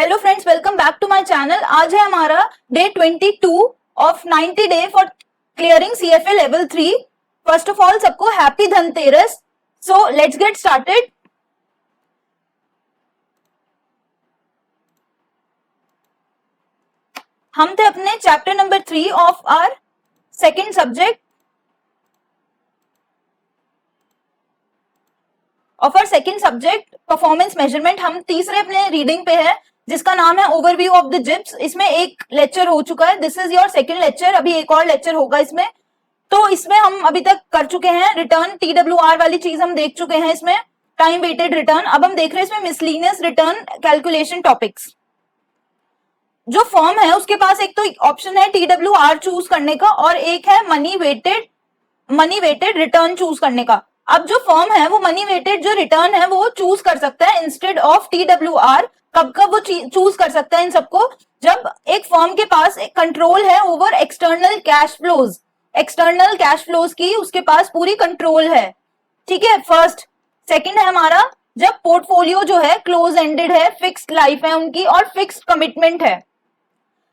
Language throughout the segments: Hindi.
Hello friends, welcome back to my channel. आज है हमारा day 22 of 90 day for clearing CFA level 3। First of all सबको happy Dhanteras. So let's get started. हम थे अपने chapter number 3 of our second subject performance measurement. हम तीसरे अपने रीडिंग पे है जिसका नाम है ओवरव्यू ऑफ द जिप्स। इसमें एक लेक्चर हो चुका है, this is your second lecture. अभी एक और लेक्चर होगा इसमें। तो इसमें हम अभी तक कर चुके हैं रिटर्न, TWR वाली चीज हम देख चुके हैं इसमें, टाइम वेटेड रिटर्न। अब हम देख रहे हैं इसमें मिसलिनियस रिटर्न कैलकुलेशन टॉपिक्स। जो फर्म है उसके पास एक तो ऑप्शन है TWR चूज करने का और एक है मनी वेटेड रिटर्न चूज करने का। अब जो फर्म है वो मनी वेटेड जो रिटर्न है वो चूज कर सकता है इंस्टेड ऑफ TWR। कब कब वो चूज कर सकता है इन सबको? जब एक फर्म के पास एक कंट्रोल है ओवर एक्सटर्नल कैश फ्लोज की उसके पास पूरी कंट्रोल है। ठीक है, फर्स्ट। सेकंड है हमारा जब पोर्टफोलियो जो है क्लोज एंडेड है, फिक्स्ड लाइफ है उनकी और फिक्स्ड कमिटमेंट है।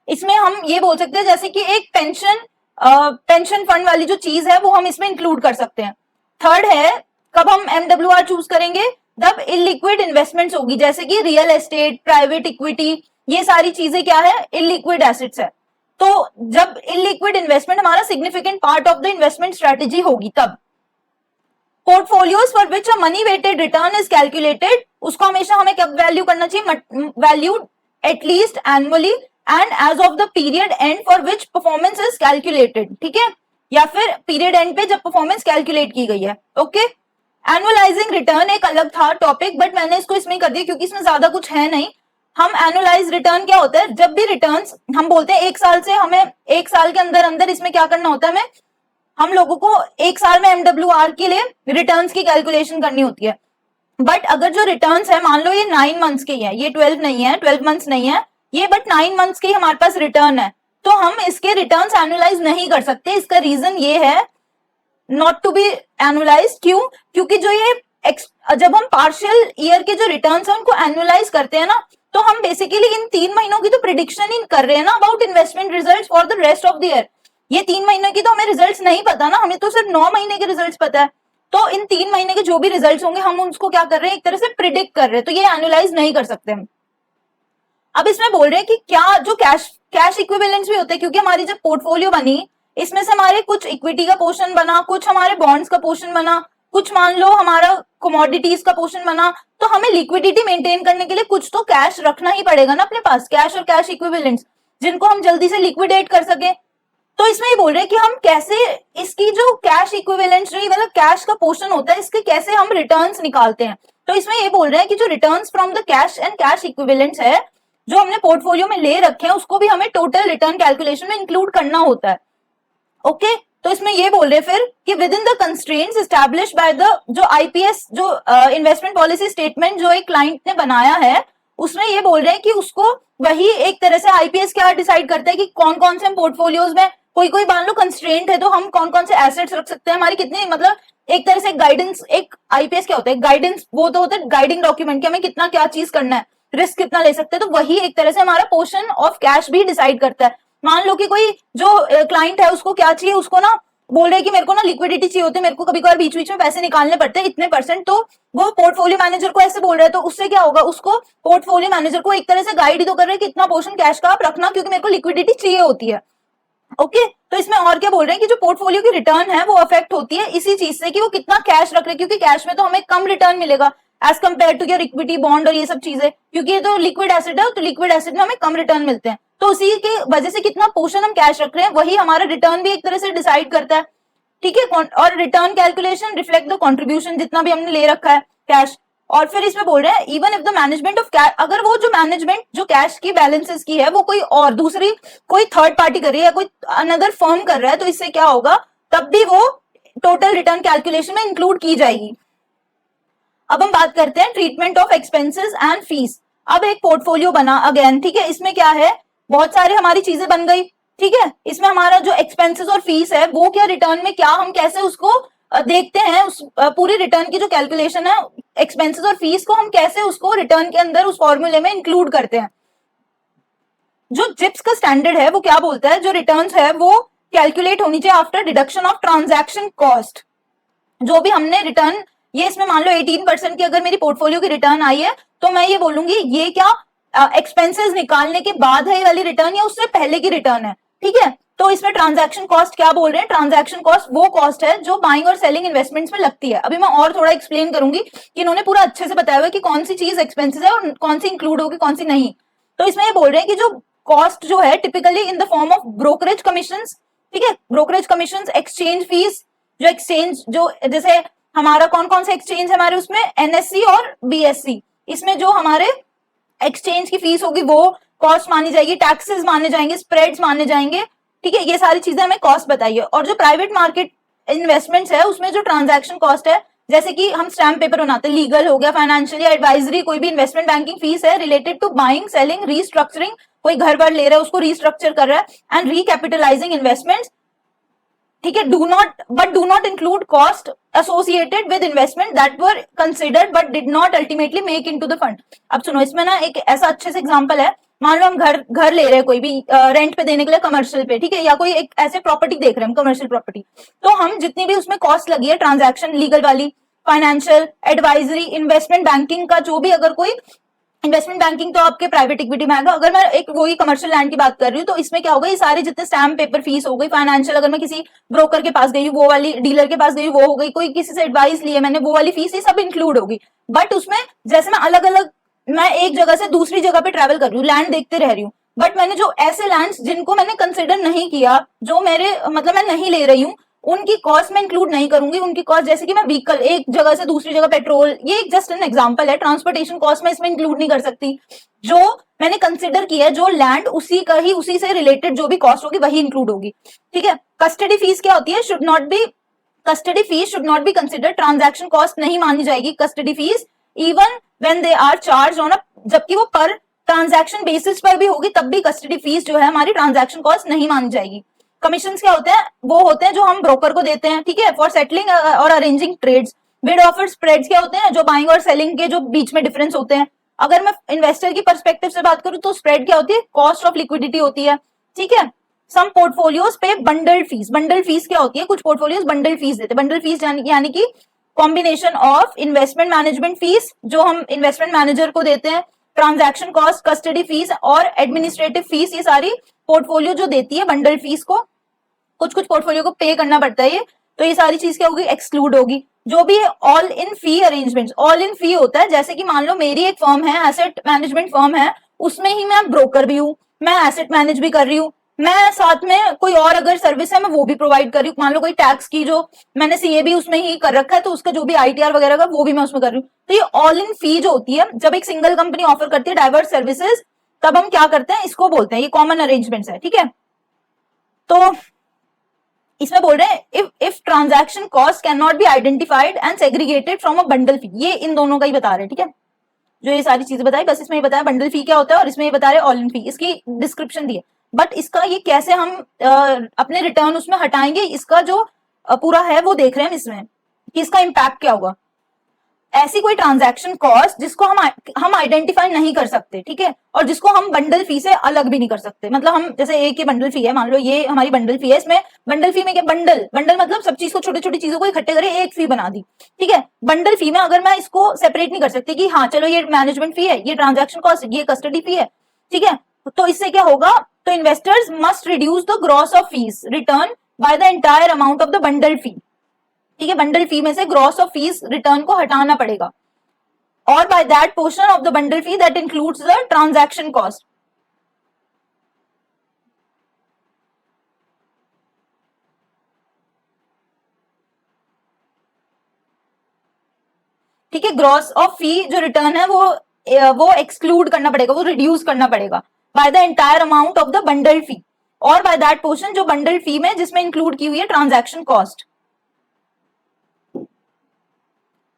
इसमें हम ये बोल सकते हैं जैसे कि एक पेंशन फंड वाली जो चीज है वो हम इसमें इंक्लूड कर सकते हैं। थर्ड है कब हम MWR चूज करेंगे, जब इलिक्विड इन्वेस्टमेंट्स होगी, जैसे कि रियल एस्टेट, प्राइवेट इक्विटी, ये सारी चीजें क्या है, इलिक्विड एसेट्स है। तो जब इलिक्विड इन्वेस्टमेंट हमारा significant part of the investment strategy होगी तब। Portfolios for which a money weighted return is calculated, उसको हमेशा हमें कब वैल्यू करना चाहिए, value at least annually and as of the period and for which performance is calculated. ठीक है, या फिर पीरियड एंड पे जब परफॉर्मेंस कैलकुलेट की गई है। ओके, एनुअलाइजिंग रिटर्न एक अलग था टॉपिक, बट मैंने इसको इसमें कर दिया क्योंकि इसमें ज्यादा कुछ है नहीं। हम एनुअलाइज रिटर्न क्या होता है, जब भी रिटर्न्स हम बोलते हैं एक साल से, हमें एक साल के अंदर अंदर इसमें क्या करना होता है, हमें हम लोगों को एक साल में MWR के लिए रिटर्न्स की कैलकुलेशन करनी होती है। बट अगर जो रिटर्न्स है, मान लो ये 9 मंथ्स के ही है, ये 12 नहीं है, 12 मंथ्स नहीं है ये, बट 9 मंथ्स के ही हमारे पास रिटर्न है, तो हम इसके रिटर्न्स एनुअलाइज नहीं कर सकते। इसका रीजन ये है नॉट टू बी एनुअलाइज। क्यों? क्योंकि जो ये जब हम पार्शियल ईयर के जो रिटर्न्स हैं उनको एनुअलाइज करते हैं ना, तो हम बेसिकली इन 3 महीनों की तो प्रिडिक्शन ही कर रहे हैं ना about investment results for the rest of the year. ये 3 महीने की तो हमें रिजल्ट्स नहीं पता ना, हमें तो सिर्फ 9 महीने के रिजल्ट्स पता है। तो इन 3 महीने के जो भी रिजल्ट्स होंगे हम उसको क्या कर रहे हैं, एक तरह से प्रिडिक्ट कर रहे हैं, तो ये एनुअलाइज नहीं कर सकते हम। अब इसमें बोल रहे हैं कि क्या जो कैश इक्विवेलेंट्स भी होते हैं, क्योंकि हमारी जब पोर्टफोलियो बनी इसमें से हमारे कुछ इक्विटी का पोर्शन बना, कुछ हमारे बॉन्ड्स का पोर्शन बना, कुछ मान लो हमारा कमोडिटीज का पोर्शन बना, तो हमें लिक्विडिटी मेंटेन करने के लिए कुछ तो कैश रखना ही पड़ेगा ना अपने पास, कैश और कैश इक्विवेलेंट्स जिनको हम जल्दी से लिक्विडेट कर सके। तो इसमें ये बोल रहे हैं कि हम कैसे इसकी जो कैश इक्विवेलेंट्स रही, मतलब कैश का पोर्शन होता है, इसके कैसे हम रिटर्न्स निकालते हैं। तो इसमें ये बोल रहे हैं कि जो returns from the cash and cash equivalents है जो हमने पोर्टफोलियो में ले रखे हैं उसको भी हमें टोटल रिटर्न कैलकुलेशन में इंक्लूड करना होता है। ओके, तो इसमें ये बोल रहे हैं फिर कि with in the constraints established by the जो IPS जो इन्वेस्टमेंट पॉलिसी स्टेटमेंट जो एक क्लाइंट ने बनाया है, उसमें ये बोल रहे हैं कि उसको वही एक तरह से IPS क्या डिसाइड करता है कि कौन कौन से पोर्टफोलियोज में कोई मान लो कंस्ट्रेंट है तो हम कौन कौन से एसेट्स रख सकते हैं, हमारी कितनी, मतलब एक तरह से गाइडेंस। एक IPS क्या होता है, गाइडेंस, वो तो होता है गाइडिंग डॉक्यूमेंट कि हमें कितना क्या चीज करना है, रिस्क कितना ले सकते हैं। तो वही एक तरह से हमारा पोर्शन ऑफ कैश भी डिसाइड करता है। मान लो कि कोई जो क्लाइंट है उसको क्या चाहिए, उसको ना बोल रहे हैं कि मेरे को ना लिक्विडिटी चाहिए होती है, मेरे को कभी कभार बीच बीच में पैसे निकालने पड़ते हैं इतने %, तो वो पोर्टफोलियो मैनेजर को ऐसे बोल रहे हैं, तो उससे क्या होगा, उसको पोर्टफोलियो मैनेजर को एक तरह से गाइड ही तो कर रहे हैं कि इतना पोर्शन कैश का आप रखना क्योंकि मेरे को लिक्विडिटी चाहिए होती है। ओके, तो इसमें और क्या बोल रहे हैं कि जो पोर्टफोलियो की रिटर्न है वो अफेक्ट होती है इसी चीज से कि वो कितना कैश रख रहे हैं, क्योंकि कैश में तो हमें कम रिटर्न मिलेगा as compared to your equity, bond और ये सब चीजें, क्योंकि ये तो लिक्विड एसेट है, तो लिक्विड एसेट में हमें कम रिटर्न मिलते हैं। तो उसी के वजह से कितना पोर्शन हम कैश रख रहे हैं वही हमारा रिटर्न भी एक तरह से डिसाइड करता है। ठीक है, और return calculation reflect the contribution जितना भी हमने ले रखा है कैश। और फिर इसमें बोल रहे हैं even if the management of cash, अगर वो जो मैनेजमेंट जो कैश की बैलेंसेस की है वो कोई और दूसरी कोई थर्ड पार्टी कर रही है या कोई अनदर फर्म कर रहा है, तो इससे क्या होगा, तब भी वो टोटल रिटर्न कैलकुलेशन में इंक्लूड की जाएगी। अब हम बात करते हैं treatment of expenses and fees. अब एक पोर्टफोलियो बना अगेन, ठीक है, इसमें क्या है, बहुत सारी हमारी चीजें बन गई। ठीक है, इसमें हमारा जो एक्सपेंसेस और फीस है वो क्या रिटर्न में क्या हम कैसे उसको देखते हैं, उस पूरी रिटर्न की जो कैलकुलेशन है एक्सपेंसेस और फीस को हम कैसे उसको रिटर्न के अंदर उस फॉर्मूले में इंक्लूड करते हैं। जो जिप्स का स्टैंडर्ड है वो क्या बोलता है, जो रिटर्न्स है वो कैलकुलेट होनी चाहिए after deduction of transaction cost. जो भी हमने रिटर्न, ये इसमें मान लो 18% की अगर मेरी पोर्टफोलियो की रिटर्न आई है तो मैं ये बोलूंगी ये क्या एक्सपेंसेस निकालने के बाद है ये वाली रिटर्न या उससे पहले की रिटर्न है, ठीक है। तो इसमें ट्रांजैक्शन कॉस्ट क्या बोल रहे हैं, ट्रांजैक्शन कॉस्ट वो कॉस्ट है जो बाइंग और सेलिंग इन्वेस्टमेंट्स में लगती है। अभी मैं और थोड़ा एक्सप्लेन करूंगी कि इन्होंने पूरा अच्छे से बताया हुआ कि कौन सी चीज एक्सपेंसेस है और कौन सी इंक्लूड होगी कौन सी नहीं। तो इसमें ये बोल रहे हैं कि जो कॉस्ट जो है typically in the form of brokerage commission, ठीक है, ब्रोकरेज कमीशन, एक्सचेंज फीस, जो एक्सचेंज जो जैसे हमारा कौन कौन से एक्सचेंज है हमारे उसमें एनएससी और बीएससी, इसमें जो हमारे एक्सचेंज की फीस होगी वो कॉस्ट मानी जाएगी, टैक्सेस माने जाएंगे, स्प्रेड्स माने जाएंगे, ठीक है, ये सारी चीजें हमें कॉस्ट बताइए। और जो प्राइवेट मार्केट इन्वेस्टमेंट्स है उसमें जो ट्रांजैक्शन कॉस्ट है, जैसे कि हम स्टैम्प पेपर बनाते हैं, लीगल हो गया, फाइनेंशियल या एडवाइजरी, कोई भी इन्वेस्टमेंट बैंकिंग फीस है related to buying, selling, restructuring, कोई घर वर ले रहा है उसको रीस्ट्रक्चर कर रहा है, एंड रिकैपिटलाइजिंग इन्वेस्टमेंट्स, ठीक है, do not include cost associated with investment that were considered but did not ultimately make into the fund. अब सुनो, इसमें ना एक ऐसा अच्छे से एग्जांपल है, मान लो हम घर ले रहे हैं कोई भी रेंट पे देने के लिए कमर्शियल पे, ठीक है, या कोई एक ऐसे प्रॉपर्टी देख रहे हैं कमर्शियल प्रॉपर्टी, तो हम जितनी भी उसमें कॉस्ट लगी है ट्रांजैक्शन, लीगल वाली, फाइनेंशियल, एडवाइजरी, इन्वेस्टमेंट बैंकिंग का जो भी, अगर कोई इन्वेस्टमेंट बैंकिंग तो आपके प्राइवेट इक्विटी में आएगा, अगर मैं एक वही कमर्शियल लैंड की बात कर रही हूँ तो इसमें क्या होगा, ये सारे जितने स्टैम्प पेपर फीस हो गई, फाइनेंशियल अगर मैं किसी ब्रोकर के पास गई वो वाली, डीलर के पास गई वो हो गई, कोई किसी से एडवाइस लिए मैंने वो वाली फीस, ये सब इंक्लूड होगी। बट उसमें जैसे मैं अलग अलग, मैं एक जगह से दूसरी जगह पे ट्रेवल कर रही हूँ, लैंड देखते रह रही हूँ, बट मैंने जो ऐसे लैंड्स जिनको मैंने कंसिडर नहीं किया, जो मेरे मतलब मैं नहीं ले रही हूँ, उनकी कॉस्ट में इंक्लूड नहीं करूंगी। उनकी कॉस्ट जैसे कि मैं व्हीकल एक जगह से दूसरी जगह पेट्रोल, ये एक जस्ट एन एग्जांपल है, ट्रांसपोर्टेशन कॉस्ट में इसमें इंक्लूड नहीं कर सकती। जो मैंने कंसिडर किया है, जो लैंड उसी का ही, उसी से रिलेटेड जो भी कॉस्ट होगी वही इंक्लूड होगी, ठीक है। कस्टडी फीस क्या होती है, should not be, custody fees should not be consider, transaction cost नहीं मानी जाएगी custody fees, even when they are charge on a, जबकि वो पर ट्रांजैक्शन बेसिस पर भी होगी तब भी कस्टडी फीस जो है हमारी ट्रांजैक्शन कॉस्ट नहीं मानी जाएगी। कमीशन क्या होते हैं, वो होते हैं जो हम ब्रोकर को देते हैं, ठीक है, फॉर सेटलिंग और arranging trades. Bid offer spreads क्या होते हैं, जो बाइंग और सेलिंग के जो बीच में डिफरेंस होते हैं। अगर मैं इन्वेस्टर की पर्सपेक्टिव से बात करूं तो स्प्रेड क्या होती है, कॉस्ट ऑफ लिक्विडिटी होती है, ठीक है। सम पोर्टफोलियोज पे बंडल फीस, बंडल फीस क्या होती है, कुछ पोर्टफोलियोज बंडल फीस देते हैं। बंडल फीस यानी कि combination of investment management fees जो हम इन्वेस्टमेंट मैनेजर को देते हैं, ट्रांजैक्शन कॉस्ट, कस्टडी फीस और एडमिनिस्ट्रेटिव फीस, ये सारी पोर्टफोलियो जो देती है बंडल फीस को, कुछ कुछ पोर्टफोलियो को पे करना पड़ता है ये, तो ये सारी चीज क्या होगी, एक्सक्लूड होगी। जो भी all in fee arrangements, all in fee होता है, जैसे कि मान लो मेरी एक फर्म है, एसेट मैनेजमेंट फर्म है, उसमें ही मैं ब्रोकर भी हूँ, मैं एसेट मैनेज भी कर रही हूँ, मैं साथ में कोई और अगर सर्विस है मैं वो भी प्रोवाइड कर रही हूँ, मान लो कोई टैक्स की जो मैंने सीए भी उसमें ही कर रखा है तो उसका जो भी आईटीआर वगैरह का वो भी मैं उसमें कर रही हूँ। तो ये ऑल इन फी जो होती है, जब एक सिंगल कंपनी ऑफर करती है डाइवर्स सर्विसेज, तब हम क्या करते हैं, इसको बोलते हैं, ये कॉमन अरेंजमेंट्स है, ठीक है। तो इसमें बोल रहे हैं if transaction cost can not be identified and segregated from a bundle fee, ये इन दोनों का ही बता रहे हैं, ठीक है, जो ये सारी चीजें बताई, बस इसमें ये बताया बंडल फी क्या होता है और इसमें ये बता रहे ऑल इन फी, इसकी डिस्क्रिप्शन दी है। बट इसका ये कैसे हम अपने रिटर्न उसमें हटाएंगे, इसका जो पूरा है वो देख रहे हैं इसमें कि इसका इम्पैक्ट क्या होगा। ऐसी कोई ट्रांजैक्शन कॉस्ट जिसको हम आइडेंटिफाई नहीं कर सकते, ठीक है, और जिसको हम बंडल फी से अलग भी नहीं कर सकते, मतलब हम जैसे एक ही बंडल फी है, मान लो ये हमारी बंडल फी है, इसमें बंडल फी में क्या, बंडल बंडल मतलब सब चीज को, छोटी छोटी चीजों को इकट्ठे करे एक फी बना दी, ठीक है। बंडल फी में अगर मैं इसको सेपरेट नहीं कर सकती कि हाँ चलो ये मैनेजमेंट फी है, ये ट्रांजैक्शन कॉस्ट, ये कस्टडी फी है, ठीक है, तो इससे क्या होगा, तो investors must reduce the gross of fees return by the entire amount of the bundle fee, ठीक है, बंडल फी में से ग्रॉस ऑफ फीस रिटर्न को हटाना पड़ेगा, और by that portion of the bundle fee that includes the transaction cost, ठीक है। ग्रॉस ऑफ फी जो रिटर्न है वो एक्सक्लूड करना पड़ेगा, वो रिड्यूस करना पड़ेगा by the entire amount of the bundle fee, और बाय दैट पोर्शन जो बंडल फी में जिसमें इंक्लूड की हुई है ट्रांजैक्शन कॉस्ट।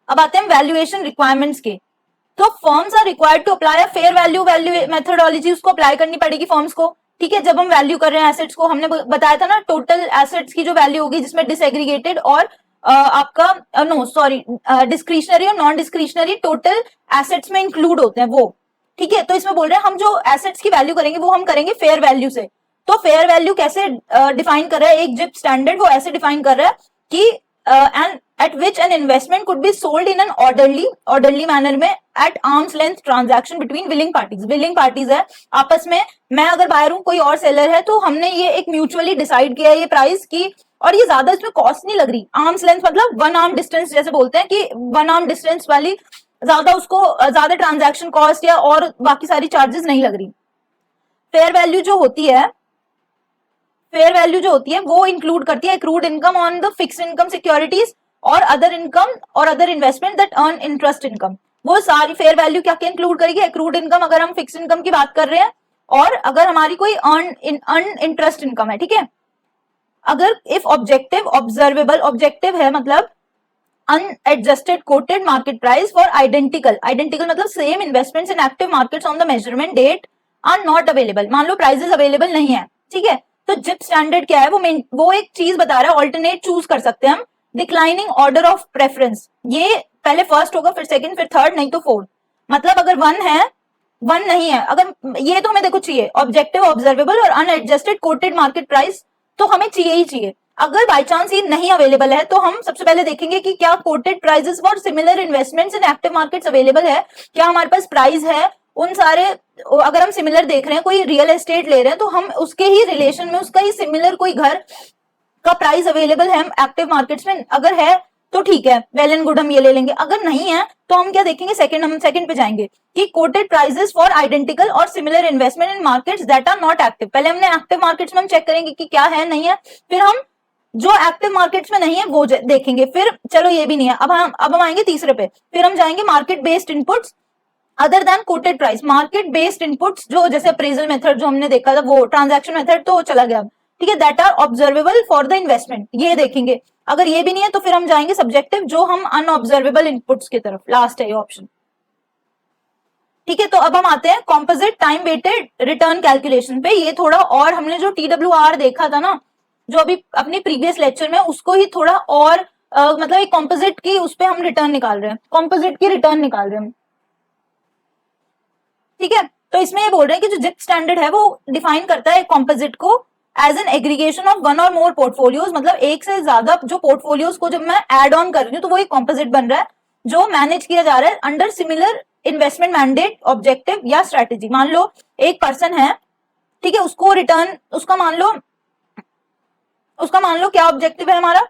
अब आते हैं वैल्यूएशन रिक्वायरमेंट्स के, तो firms are required to apply a fair value methodology, उसको अप्लाई करनी पड़ेगी फर्म्स को, ठीक है। जब हम वैल्यू कर रहे हैं एसेट्स को, हमने बताया था ना टोटल एसेट्स की जो वैल्यू होगी जिसमें डिसएग्रीगेटेड और आपका डिस्क्रिशनरी और नॉन डिस्क्रिशनरी टोटल एसेट्स में इंक्लूड होते हैं वो, ठीक है, तो इसमें बोल रहे हैं हम जो एसेट्स की वैल्यू करेंगे वो हम करेंगे फेयर वैल्यू से। तो फेयर वैल्यू कैसे डिफाइन कर रहा है एक जिप स्टैंडर्ड, वो ऐसे डिफाइन कर रहा है कि and at which an investment could be sold in an orderly manner में at arm's length transaction between willing parties. Willing parties है आपस में, मैं अगर बायर हूं कोई और सेलर है, तो हमने ये एक म्यूचुअली डिसाइड किया ये प्राइस की, और ये ज्यादा इसमें कॉस्ट नहीं लग रही। आर्म्स लेंथ मतलब 1 आर्म डिस्टेंस, जैसे बोलते हैं कि 1 आर्म डिस्टेंस वाली ज्यादा उसको ज्यादा ट्रांजैक्शन कॉस्ट या और बाकी सारी चार्जेस नहीं लग रही। फेयर वैल्यू जो होती है, फेयर वैल्यू जो होती है वो इंक्लूड करती है accrued income on the fixed income securities और अदर इनकम और other investment that earn interest income. वो सारी फेयर वैल्यू क्या क्या इंक्लूड करेगी, एक्रूड इनकम अगर हम फिक्स्ड इनकम की बात कर रहे हैं, और अगर हमारी कोई अर्न इंटरेस्ट इनकम है, ठीक है। अगर इफ ऑब्जेक्टिव ऑब्जर्वेबल, ऑब्जेक्टिव है मतलब unadjusted quoted market price for identical मतलब same investments in active markets on the measurement date are not available। मान लो प्राइजेस अवेलेबल नहीं है, ठीक है, तो जिप स्टैंडर्ड क्या है, वो एक चीज बता रहा है, ऑल्टरनेट चूज कर सकते हैं हम, डिक्लाइनिंग ऑर्डर ऑफ प्रेफरेंस। ये पहले फर्स्ट होगा, फिर सेकंड, फिर थर्ड, नहीं तो फोर्थ। मतलब अगर 1 है, 1 नहीं है, अगर ये तो हमें देखो चाहिए ऑब्जेक्टिव ऑब्जर्वेबल और अनएडजस्टेड कोटेड मार्केट प्राइस, तो हमें चाहिए ही चाहिए। अगर बाय चांस ये नहीं अवेलेबल है, तो हम सबसे पहले देखेंगे कि क्या coated prices for similar investments in active markets available है, क्या हमारे पास प्राइस है उन सारे। अगर हम सिमिलर देख रहे हैं, कोई रियल एस्टेट ले रहे हैं, तो हम उसके ही रिलेशन में उसका ही सिमिलर कोई घर का प्राइस अवेलेबल है एक्टिव मार्केट्स में, अगर है तो ठीक है, वेल एंड गुड, हम ये ले लेंगे। अगर नहीं है तो हम क्या देखेंगे, हम सेकंड पे जाएंगे कि कोटेड प्राइसेस फॉर आइडेंटिकल और similar investment in markets that are not active. पहले हमने एक्टिव मार्केट्स में हम चेक करेंगे कि क्या है नहीं है, फिर हम जो एक्टिव मार्केट्स में नहीं है वो देखेंगे, फिर चलो ये भी नहीं है, अब हम आएंगे तीसरे पे, फिर हम जाएंगे market based inputs other than coated price. Market based inputs जो जैसे अप्रेजल मेथड जो हमने देखा था, वो ट्रांजैक्शन मेथड तो चला गया, ठीक है, that are observable for the investment, ये देखेंगे। अगर ये भी नहीं है तो फिर हम जाएंगे सब्जेक्टिव, जो हम अनऑब्जर्वेबल इनपुट्स की तरफ, लास्ट है ये ऑप्शन, ठीक है। तो अब हम आते हैं composite time weighted return calculation पे। ये थोड़ा और हमने जो TWR देखा था ना, जो अभी अपने प्रीवियस लेक्चर में, उसको ही थोड़ा और मतलब एक कॉम्पोजिट की उस पे हम रिटर्न निकाल रहे हैं, कॉम्पोजिट की रिटर्न निकाल रहे हैं, ठीक है। तो इसमें ये बोल रहे हैं कि जो जिप स्टैंडर्ड है वो डिफाइन करता है कॉम्पोजिट को एज एन एग्रीगेशन ऑफ 1 और मोर पोर्टफोलियोज, मतलब एक से ज्यादा जो पोर्टफोलियोज को जब मैं एड ऑन कर रही हूँ तो वो एक कॉम्पोजिट बन रहा है जो मैनेज किया जा रहा है under similar investment mandate, objective या स्ट्रेटेजी। मान लो एक पर्सन है, ठीक है, उसको रिटर्न, उसका मान लो क्या ऑब्जेक्टिव है हमारा,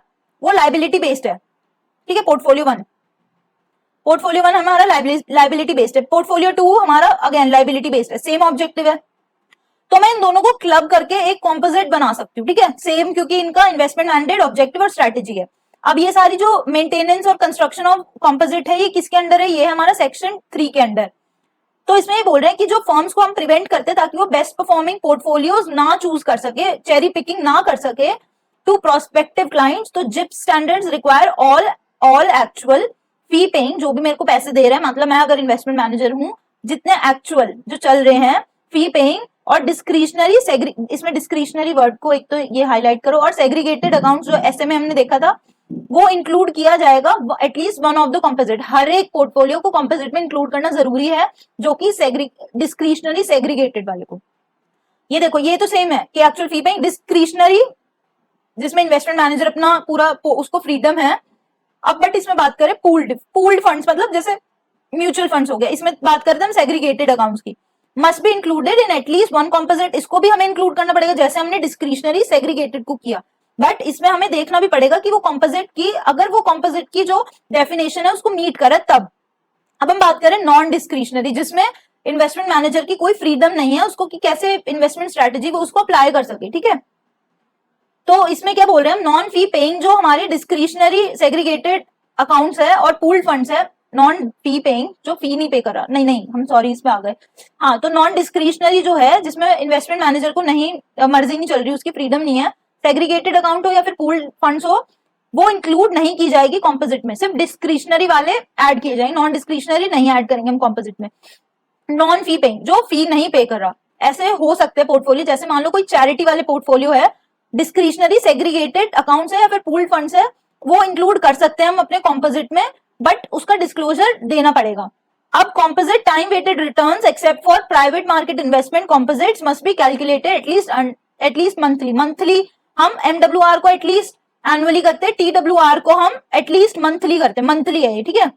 वो लाइबिलिटी बेस्ड है, ठीक है। पोर्टफोलियो 1 हमारा लाइबिलिटी बेस्ड है, पोर्टफोलियो 2 हमारा अगेन लाइबिलिटी बेस्ड है, सेम ऑब्जेक्टिव है। तो मैं इन दोनों को क्लब करके एक कॉम्पोजिट बना सकती हूँ, ठीक है, सेम, क्योंकि इनका इन्वेस्टमेंट मैंडेट, ऑब्जेक्टिव और स्ट्रेटेजी है। अब ये सारी जो मेंटेनेंस और कंस्ट्रक्शन ऑफ कॉम्पोजिट है, ये किसके अंडर है, ये हमारा सेक्शन 3 के अंडर। तो इसमें ये बोल रहे हैं कि जो फर्म्स को हम प्रिवेंट करते हैं ताकि वो बेस्ट परफॉर्मिंग पोर्टफोलियोज ना चूज कर सके, चेरी पिकिंग ना कर सके टू प्रोस्पेक्टिव क्लाइंट्स, तो GIPS standards require all actual fee paying, जो भी मेरे को पैसे दे रहे हैं, मतलब मैं अगर इन्वेस्टमेंट मैनेजर हूं, जितने एक्चुअल जो चल रहे हैं फी पेइंग और डिस्क्रिशनरी, इसमें डिस्क्रिशनरी वर्ड को एक तो ये हाईलाइट करो, और सेग्रीगेटेड अकाउंट्स जो SMA हमने देखा था वो इंक्लूड किया जाएगा एटलीस्ट 1 ऑफ द कॉम्पोजिट। हर एक पोर्टफोलियो को कॉम्पोजिट में इंक्लूड करना जरूरी है, जो कि डिस्क्रिशनरी सेग्रीगेटेड वाले को। ये देखो, ये तो सेम है कि एक्चुअल फी पेइंग, डिस्क्रिशनरी जिसमें इन्वेस्टमेंट मैनेजर अपना पूरा उसको फ्रीडम है। अब बट इसमें बात करें पूल्ड फंड्स, मतलब जैसे म्यूचुअल फंड्स हो गया, इसमें बात करते हैं हम सेग्रीगेटेड अकाउंट्स की, must be included in at least 1 composite. इसको भी हमें इंक्लूड करना पड़ेगा जैसे हमने डिस्क्रिशनरी सेग्रीगेटेड को किया, बट इसमें हमें देखना भी पड़ेगा कि वो कॉम्पोजिट की, अगर वो कॉम्पोजिट की जो डेफिनेशन है उसको मीट करे तब। अब हम बात करें नॉन डिस्क्रिशनरी, जिसमें इन्वेस्टमेंट मैनेजर की कोई फ्रीडम नहीं है उसको कि कैसे इन्वेस्टमेंट स्ट्रेटेजी वो उसको अप्लाई कर सके, ठीक है। तो इसमें क्या बोल रहे हैं हम, नॉन फी पेइंग जो हमारे डिस्क्रिशनरी सेग्रीगेटेड अकाउंट्स है और पूल्ड फंड्स है, नॉन फी पेइंग जो फी नहीं पे कर रहा, नहीं हम सॉरी इसमें आ गए, हाँ, तो नॉन डिस्क्रिशनरी जो है जिसमें इन्वेस्टमेंट मैनेजर को नहीं, मर्जी नहीं चल रही, उसकी फ्रीडम नहीं है, सेग्रीगेटेड अकाउंट हो या फिर पूल्ड फंड्स हो, वो इंक्लूड नहीं की जाएगी कॉम्पोजिट में, सिर्फ डिस्क्रिशनरी वाले ऐड किए जाएंगे, नॉन डिस्क्रिशनरी नहीं ऐड करेंगे हम कॉम्पोजिट में। नॉन फी पेइंग जो फी नहीं पे कर रहा, ऐसे हो सकते हैं पोर्टफोलियो, जैसे मान लो कोई चैरिटी वाले पोर्टफोलियो है, डिस्क्रिशनरी सेग्रीगेटेड अकाउंट्स है या फिर पूल्ड फंड्स है, वो इंक्लूड कर सकते हैं हम अपने कॉम्पोजिट में, बट उसका डिस्क्लोजर देना पड़ेगा। अब composite time weighted returns except for private market investment composites must be calculated at least monthly हम MWR को एटलीस्ट एनुअली करते हैं, TWR को हम एटलीस्ट मंथली करते हैं, मंथली है ये, ठीक है।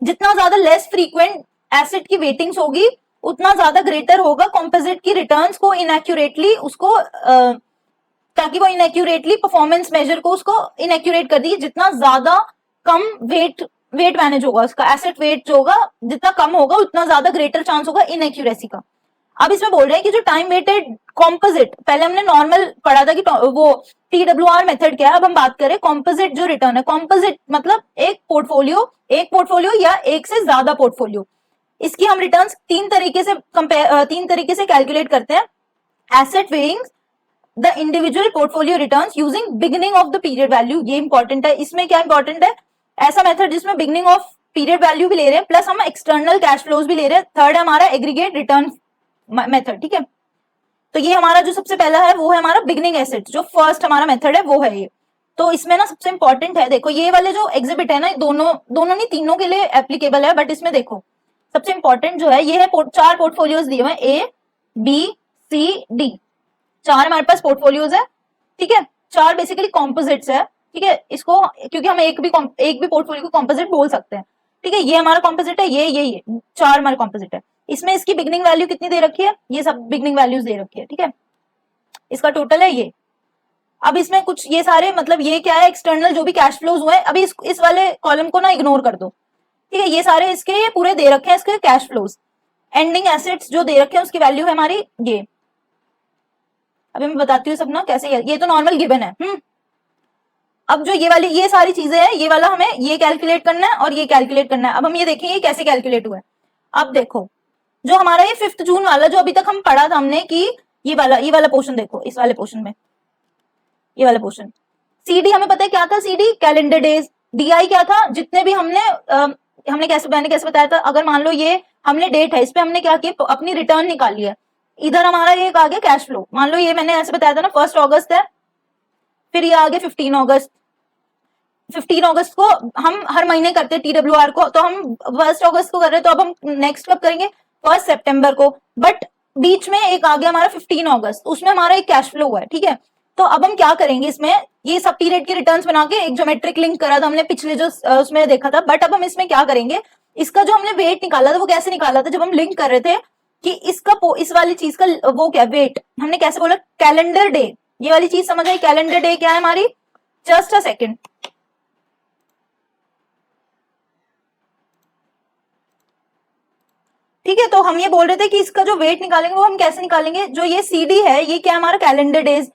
जितना ज्यादा लेस फ्रीक्वेंट एसेट की वेटिंग्स होगी उतना ज्यादा ग्रेटर होगा कॉम्पोजिट की रिटर्न्स को इनएक्यूरेटली उसको ताकि वो इनएक्यूरेटली परफॉर्मेंस मेजर को उसको इनएक्यूरेट कर दी। जितना ज्यादा कम वेट मैनेज होगा उसका, एसेट वेट जो होगा जितना कम होगा उतना ज्यादा ग्रेटर चांस होगा इनएक्यूरेसी का। अब इसमें बोल रहे हैं कि जो टाइम वेटेड कॉम्पोजिट, पहले हमने नॉर्मल पढ़ा था कि वो TWR मेथड क्या है, अब हम बात करें कॉम्पोजिट जो रिटर्न है। कॉम्पोजिट मतलब एक पोर्टफोलियो या एक से ज्यादा पोर्टफोलियो, इसकी हम रिटर्न्स तीन तरीके से कैलकुलेट करते हैं। Asset weighing the individual portfolio returns using beginning of the period value, ये इंपॉर्टेंट है। इसमें क्या इंपॉर्टेंट है, ऐसा मेथड जिसमें बिगिनिंग ऑफ पीरियड वैल्यू भी ले रहे हैं प्लस हम एक्सटर्नल कैश फ्लोज भी ले रहे हैं। थर्ड है हमारा एग्रीगेट रिटर्न मेथड, ठीक है। तो ये हमारा जो सबसे पहला है वो है हमारा बिगिनिंग एसेट, जो फर्स्ट हमारा मेथड है वो है ये। तो इसमें ना सबसे इंपॉर्टेंट है, देखो ये वाले जो एग्जिबिट है ना, दोनों नहीं तीनों के लिए एप्लीकेबल है, बट इसमें देखो सबसे इंपॉर्टेंट जो है ये है चार पोर्टफोलियोज दिए हुए हैं, A B C D, चार हमारे पास पोर्टफोलियोज है, ठीक है। चार बेसिकली कॉम्पोजिट्स है, ठीक है। इसको क्योंकि हम एक भी पोर्टफोलियो को कॉम्पोजिट बोल सकते हैं, ठीक है। ये हमारा कॉम्पोजिट है, ये चार हमारे कॉम्पोजिट है। इसमें इसकी बिगनिंग वैल्यू कितनी दे रखी है, ये सब बिगनिंग वैल्यूज दे रखी है, ठीक है। इसका टोटल है ये। अब इसमें कुछ ये सारे मतलब ये क्या है, एक्सटर्नल जो भी कैश फ्लोज हुए, अभी इस वाले कॉलम को ना इग्नोर कर दो, ठीक है। ये सारे इसके ये पूरे दे रखे हैं, इसके कैश फ्लोज। एंडिंग एसेट्स जो दे रखे हैं उसकी वैल्यू है हमारी ये। अभी मैं बताती हूँ सब ना कैसे, ये तो नॉर्मल गिवन है। अब जो ये सारी चीजें हैं, ये वाला हमें ये कैलकुलेट करना है और ये कैलकुलेट करना है। अब हम ये देखेंगे कैसे कैलकुलेट हुआ है। अब देखो जो हमारा ये 5 जून वाला जो अभी तक हम पढ़ा था हमने कि ये वाला पोर्शन देखो, इस वाले पोर्शन में ये वाला पोर्शन CD हमें पता है क्या था, CD कैलेंडर डेज, DI क्या था, जितने भी मैंने कैसे बताया था, अगर मान लो ये हमने डेट है, इस पे हमने क्या किया, अपनी रिटर्न निकाल लिया। इधर हमारा ये आ गया कैश फ्लो, मान लो ये मैंने ऐसे बताया था ना 1 अगस्त है, फिर ये आ गया 15 अगस्त। 15 अगस्त को हम हर महीने करते हैं TWR को, तो हम 1 अगस्त को कर रहे हैं, तो अब हम नेक्स्ट कब करेंगे, 1 सितंबर को। बट बीच में एक आ गया हमारा 15 अगस्त, उसमें हमारा एक कैश फ्लो हुआ है, ठीक है। तो अब हम क्या करेंगे, इसमें ये सब पीरियड की रिटर्न्स बना के एक ज्योमेट्रिक लिंक करा था हमने पिछले जो उसमें देखा था। बट अब हम इसमें क्या करेंगे, इसका जो हमने वेट निकाला था वो कैसे निकाला था, जब हम लिंक कर रहे थे कि इस वाली चीज का वो क्या वेट, हमने कैसे बोला, कैलेंडर डे। ये वाली चीज समझ आई, कैलेंडर डे क्या है हमारी, जस्ट अ सेकेंड, ठीक है। तो हम ये बोल रहे थे कि इसका जो वेट निकालेंगे वो हम कैसे निकालेंगे, जो ये CD है ये क्या है हमारा कैलेंडर डेज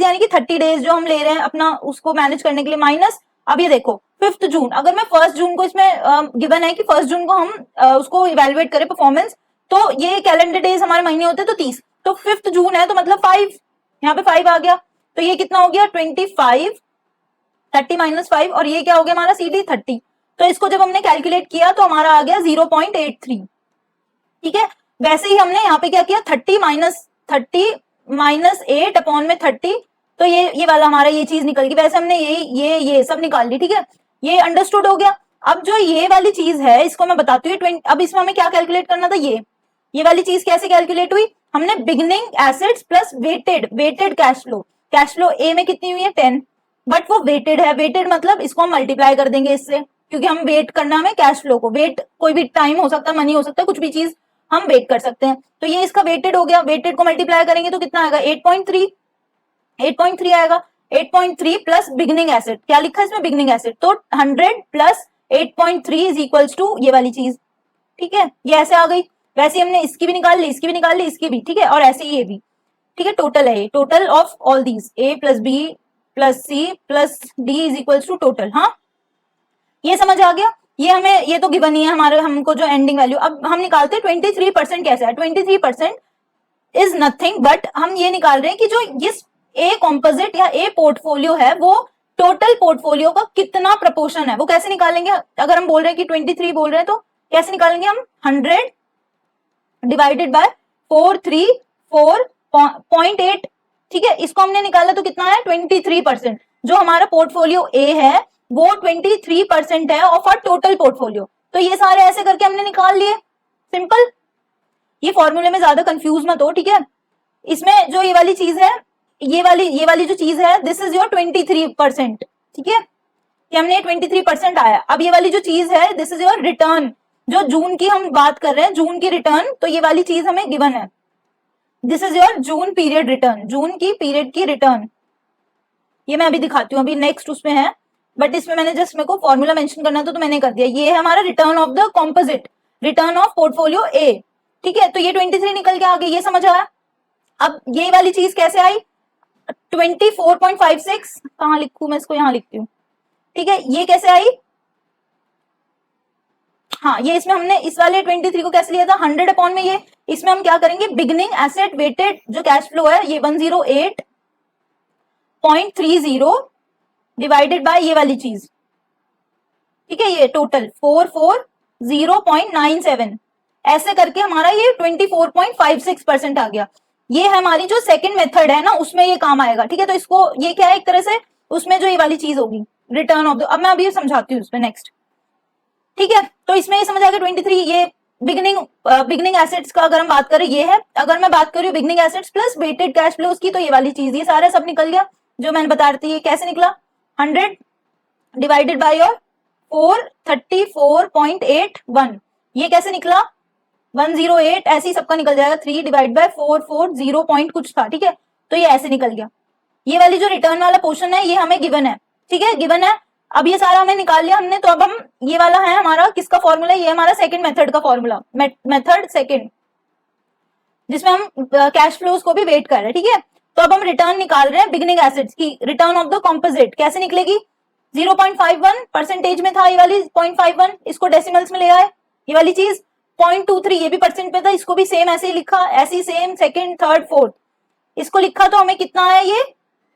यानी कि 30 डेज जो हम ले रहे हैं अपना उसको मैनेज करने के लिए, माइनस अब ये देखो 5 जून, अगर मैं 1 जून को इसमें गिवन है कि 1 जून को हम उसको इवेलुएट करें परफॉर्मेंस, तो ये कैलेंडर डेज हमारे महीने होते हैं तो 30, तो 5 जून है तो मतलब 5, यहाँ पे 5 आ गया, तो ये कितना हो गया 25, 30 - 5, और ये क्या हो गया हमारा CD 30। तो इसको जब हमने कैलकुलेट किया तो हमारा आ गया 0.83, ठीक है। वैसे ही हमने यहाँ पे क्या किया, 30 - 8 अपॉन में 30, तो ये वाला हमारा ये चीज निकल गई। वैसे हमने ये सब निकाल ली, ठीक है, ये अंडरस्टूड हो गया। अब जो ये वाली चीज है इसको मैं बताती हूँ, अब इसमें हमें क्या कैलकुलेट करना था, ये वाली चीज कैसे कैलकुलेट हुई, हमने beginning assets plus weighted cash flow A में कितनी हुई है 10, बट वो वेटेड है, वेटेड मतलब इसको हम मल्टीप्लाई कर देंगे इससे, क्योंकि हम वेट करना हमें कैश फ्लो को, वेट कोई भी टाइम हो सकता है, मनी हो सकता है, कुछ भी चीज हम वेट कर सकते हैं। तो ये इसका वेटेड हो गया, वेटेड को मल्टीप्लाई करेंगे तो कितना आएगा 8.3 आएगा। 8.3 प्लस बिगिनिंग एसेट, क्या लिखा है इसमें बिगिनिंग एसेट, तो 100 प्लस 8.3 इज इक्वल्स टू ये वाली चीज, ठीक है। ये ऐसे आ गई। वैसे हमने इसकी भी निकाल ली, इसकी भी, ठीक है, और ऐसे ही ये भी, ठीक है। टोटल है ये, total of all these A plus B plus C plus D is equals to total. हाँ, ये समझ आ गया। ये तो गिवन ही है हमारे, हमको जो एंडिंग वैल्यू, अब हम निकालते हैं 23% कैसे है। 23% इज नथिंग बट हम ये निकाल रहे हैं कि जो ये A कॉम्पोजिट या A पोर्टफोलियो है वो टोटल पोर्टफोलियो का कितना प्रपोर्शन है, वो कैसे निकालेंगे। अगर हम बोल रहे हैं कि 23 बोल रहे हैं तो कैसे निकालेंगे हम, 100 डिवाइडेड बाय 434.8, ठीक है। इसको हमने निकाला तो कितना है 23%। जो हमारा पोर्टफोलियो A है वो 23% है ऑफ आवर टोटल पोर्टफोलियो। तो ये सारे ऐसे करके हमने निकाल लिए, सिंपल। ये फॉर्मूले में ज्यादा कंफ्यूज मत हो, ठीक है। इसमें जो ये वाली चीज है, ये वाली जो चीज है, दिस इज योर 23%, ठीक है। कि हमने 23% आया। अब ये वाली जो चीज है, दिस इज योर रिटर्न, जो जून की हम बात कर रहे हैं, जून की रिटर्न, तो ये वाली चीज हमें गिवन है, this is your June period return, June की पीरियड की रिटर्न। ये मैं अभी दिखाती हूँ, अभी नेक्स्ट उसमें है, बट इसमें मैंने जस्ट मेरे को फॉर्मूला मेंशन करना था तो मैंने कर दिया। ये है हमारा return of the composite, return of portfolio A, ठीक है। तो ये 23 निकल के आ गई, ये समझ आया। अब ये वाली चीज कैसे आई, 24.56, कहाँ लिखूं मैं इसको, यहाँ लिखती हूँ, ठीक है। ये कैसे आई, हाँ, ये इसमें हमने इस वाले 23 को कैसे लिया था, 100 अपॉन में ये, इसमें हम क्या करेंगे, बिगनिंग एसेट वेटेड जो कैश फ्लो है, ये 108.30 डिवाइडेड बाय ये वाली चीज, ठीक है, ये टोटल 440.97, ऐसे करके हमारा ये 24.56% आ गया। ये है हमारी जो सेकंड मेथड है ना, उसमें ये काम आएगा, ठीक है। तो इसको, ये क्या है एक तरह से, उसमें जो ये वाली चीज होगी, रिटर्न ऑफ द, अब मैं अभी समझाती हूँ उसमें नेक्स्ट, ठीक है। तो इसमें ये समझ आएगा 23, ये बिगनिंग एसेट्स का अगर हम बात करें ये है। अगर मैं बात करूँ beginning assets plus weighted cash flow उसकी, तो ये वाली चीज, ये सारा सब निकल गया जो मैंने बता रही थी। ये कैसे निकला, 100 डिवाइडेड बाय योर 434.81, ये कैसे निकला 108, ऐसे ही सबका निकल जाएगा, 3 डिवाइड बाय 440 पॉइंट कुछ था, ठीक है। तो ये ऐसे निकल गया। ये वाली जो रिटर्न वाला पोर्शन है, ये हमें गिवन है, ठीक है, गिवन है। अब ये सारा हमें निकाल लिया हमने, तो अब हम, ये वाला है हमारा किसका फॉर्मूला, ये हमारा सेकंड मेथड का फॉर्मूला, मेथड सेकंड, जिसमें हम कैश फ्लोज को भी वेट कर रहे हैं, ठीक है। तो अब हम रिटर्न निकाल रहे हैं बिगनिंग एसेट्स की, रिटर्न ऑफ द कॉम्पोजिट कैसे निकलेगी, 0.51 परसेंटेज में था ये वाली 0.51, इसको डेसिमल्स में ले आए, ये वाली चीज 0.23, ये भी परसेंट पे था, इसको भी सेम ऐसे ही लिखा, ऐसे ही सेम सेकंड थर्ड फोर्थ इसको लिखा, तो हमें कितना आया, ये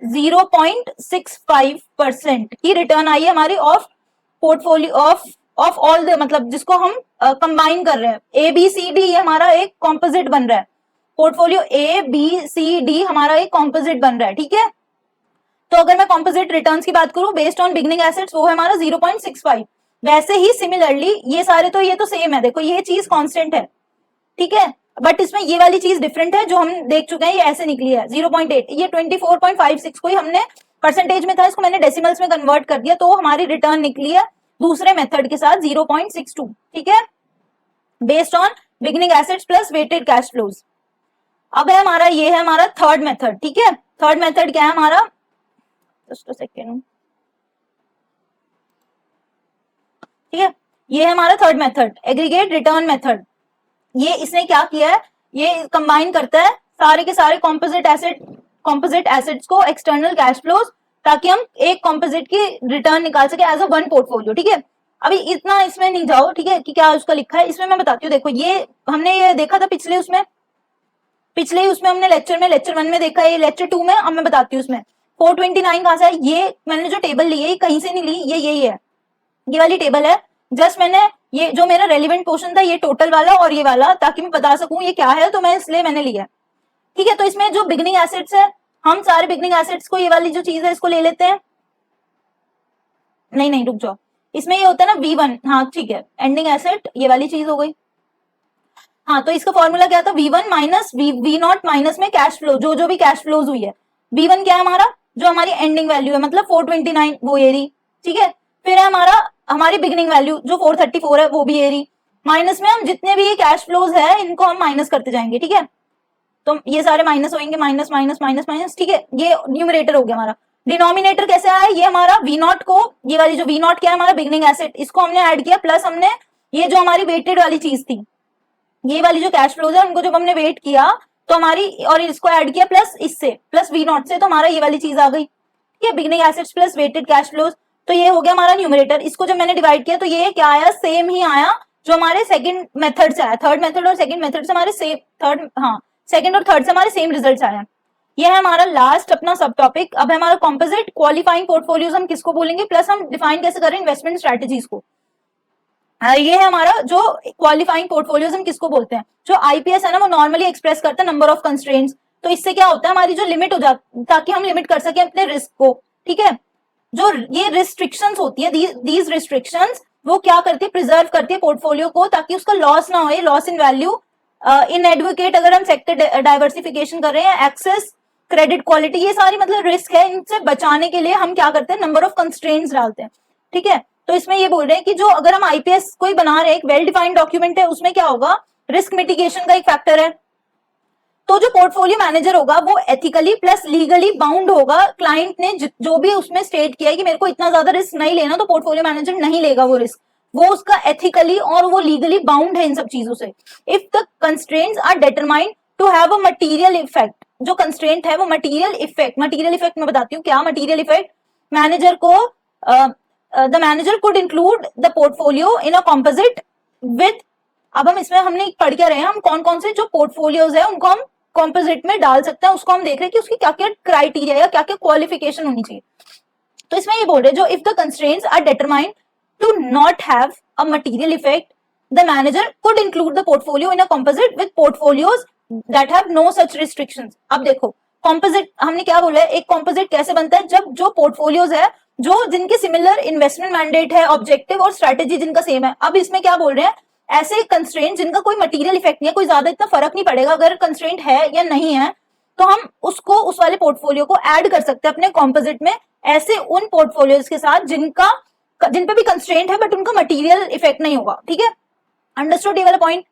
0.65% की रिटर्न आई है हमारी of portfolio of all the, मतलब जिसको हम कंबाइन कर रहे हैं, ए बी सी डी, ये हमारा एक कॉम्पोजिट बन रहा है, portfolio A B C D हमारा एक कॉम्पोजिट बन रहा है, ठीक है। तो अगर मैं कॉम्पोजिट रिटर्न्स की बात करूं बेस्ड ऑन बिगनिंग एसेट्स, वो है हमारा 0.65। वैसे ही सिमिलरली ये सारे, तो ये तो सेम है, देखो ये चीज कांस्टेंट है, ठीक है, बट इसमें ये वाली चीज डिफरेंट है, जो हम देख चुके हैं, ये ऐसे निकली है 0.8, ये 24.56 को ही हमने परसेंटेज में था, इसको मैंने डेसिमल्स में कन्वर्ट कर दिया, तो हमारी रिटर्न निकली है दूसरे मेथड के साथ 0.62, ठीक है, based on beginning assets plus weighted cash flows. अब है हमारा, ये है हमारा थर्ड मेथड, ठीक है। थर्ड मेथड क्या है हमारा, जस्ट अ सेकेंड, ठीक है, ये है हमारा third method, aggregate return method. ये इसने क्या किया है, ये कंबाइन करता है सारे के सारे कॉम्पोजिट एसेट्स को एक्सटर्नल कैश फ्लोज, ताकि हम एक कॉम्पोजिट की रिटर्न निकाल सके एज अ वन पोर्टफोलियो, ठीक है। अभी इतना इसमें नहीं जाओ, ठीक है, कि क्या उसका लिखा है, इसमें मैं बताती हूँ। देखो ये हमने ये देखा था पिछले ही उसमें हमने लेक्चर 1 में देखा है, ये लेक्चर 2 में, अब मैं बताती हूँ उसमें 429 कहां से है। ये मैंने जो टेबल ली है कहीं से नहीं ली, ये यही है, ये वाली टेबल है। जस्ट मैंने ये जो मेरा रेलिवेंट पोर्शन था, ये टोटल वाला और ये वाला, ताकि मैं बता सकूं ये क्या है, तो मैं इसलिए मैंने लिया, ठीक है। तो इसमें जो बिगनिंग एसेट्स है, हम सारे बिगनिंग एसेट्स को, ये वाली जो चीज है इसको ले लेते हैं, नहीं रुक जाओ, इसमें ये होता है ना V1, हाँ ठीक है, एंडिंग एसेट ये वाली चीज हो गई, हाँ। तो इसका फॉर्मूला क्या था, V1 माइनस V0 माइनस में कैश फ्लो, जो भी कैश फ्लोज हुई है। V1 क्या है हमारा, जो हमारी एंडिंग वैल्यू है, मतलब 429 वो ये रही, ठीक है। फिर है हमारी बिगनिंग वैल्यू जो 434 है, वो भी ये रही, माइनस में हम जितने भी कैश फ्लोज है इनको हम माइनस करते जाएंगे, ठीक है। तो ये सारे माइनस होंगे, माइनस माइनस माइनस माइनस, ठीक है। ये न्यूमरेटर हो गया हमारा। डिनोमिनेटर कैसे आया, ये हमारा V0 को, ये वाली जो V0 क्या है हमारा बिगनिंग एसेट, इसको हमने ऐड किया, प्लस हमने ये जो हमारी वेटेड वाली चीज थी, ये वाली जो कैश फ्लोज है, उनको जब हमने वेट किया तो हमारी, और इसको ऐड किया प्लस इससे, प्लस V0 से, तो हमारा ये वाली चीज आ गई, ठीक है, beginning assets plus weighted cash flows. तो ये हो गया हमारा न्यूमरेटर। इसको जब मैंने डिवाइड किया तो ये क्या आया, सेम ही आया जो हमारे सेकंड मेथड से आया, थर्ड मेथड और सेकंड मेथड से हमारे सेम, सेकंड और थर्ड से हमारे सेम रिजल्ट आया। ये है हमारा लास्ट अपना सब टॉपिक। अब है हमारा कॉम्पोजिट क्वालिफाइंग पोर्टफोलियोज, हम किसको बोलेंगे, प्लस हम डिफाइन कैसे करें इन्वेस्टमेंट स्ट्रेटेजीज को। ये है हमारा जो क्वालिफाइंग पोर्टफोलियोज हम किसको बोलते हैं, जो आईपीएस है ना, वो नॉर्मली एक्सप्रेस करता है नंबर ऑफ कंस्ट्रेंट्स। तो इससे क्या होता है, हमारी जो लिमिट हो जाती, ताकि हम लिमिट कर सके अपने रिस्क को, ठीक है। जो ये रिस्ट्रिक्शंस होती है, दीज रिस्ट्रिक्शंस वो क्या करती है, प्रिजर्व करती है पोर्टफोलियो को ताकि उसका लॉस ना हो, loss in value, in advocate अगर हम सेक्टर डाइवर्सिफिकेशन कर रहे हैं, एक्सेस, क्रेडिट क्वालिटी, ये सारी मतलब रिस्क है, इनसे बचाने के लिए हम क्या करते हैं, नंबर ऑफ कंस्ट्रेंट्स डालते हैं, ठीक है। तो इसमें ये बोल रहे हैं कि जो अगर हम आईपीएस कोई बना रहे हैं, एक वेल डिफाइंड डॉक्यूमेंट है, उसमें क्या होगा, रिस्क मिटिगेशन का एक फैक्टर है। तो जो पोर्टफोलियो मैनेजर होगा वो एथिकली प्लस लीगली बाउंड होगा, क्लाइंट ने जो भी उसमें स्टेट किया है कि मेरे को इतना ज्यादा रिस्क नहीं लेना, तो पोर्टफोलियो मैनेजर नहीं लेगा वो रिस्क, वो उसका एथिकली और वो लीगली बाउंड है इन सब चीजों से। If the constraints are determined to have a material effect, जो कंस्ट्रेंट है वो मटीरियल इफेक्ट, मटीरियल इफेक्ट मैं बताती हूँ क्या मटीरियल इफेक्ट, मैनेजर को the manager could include the portfolio in a composite with, अब हम इसमें हमने पढ़ के रहे हैं हम कौन कौन से जो पोर्टफोलियोज है उनको हम कॉम्पोजिट में डाल सकते हैं, उसको हम देख रहे हैं कि उसकी क्या क्या क्राइटेरिया या क्या क्या क्वालिफिकेशन होनी चाहिए। तो इसमें ये बोल रहे हैं जो if the constraints are determined to not have a material effect, the manager could include the portfolio in a composite with portfolios that have no such restrictions. अब देखो कॉम्पोजिट हमने क्या बोला है, एक कॉम्पोजिट कैसे बनता है, जब जो पोर्टफोलियोज है जो जिनके सिमिलर इन्वेस्टमेंट मैंडेट है, ऑब्जेक्टिव और स्ट्रेटेजी जिनका सेम है। अब इसमें क्या बोल रहे हैं, ऐसे कंस्ट्रेंट जिनका कोई मटेरियल इफेक्ट नहीं है, कोई ज्यादा इतना फर्क नहीं पड़ेगा अगर कंस्ट्रेंट है या नहीं है, तो हम उसको उस वाले पोर्टफोलियो को ऐड कर सकते हैं अपने कॉम्पोजिट में, ऐसे उन पोर्टफोलियोज के साथ जिन पे भी कंस्ट्रेंट है बट उनका मटेरियल इफेक्ट नहीं होगा, ठीक है। अंडरस्टूड ये वाला पॉइंट।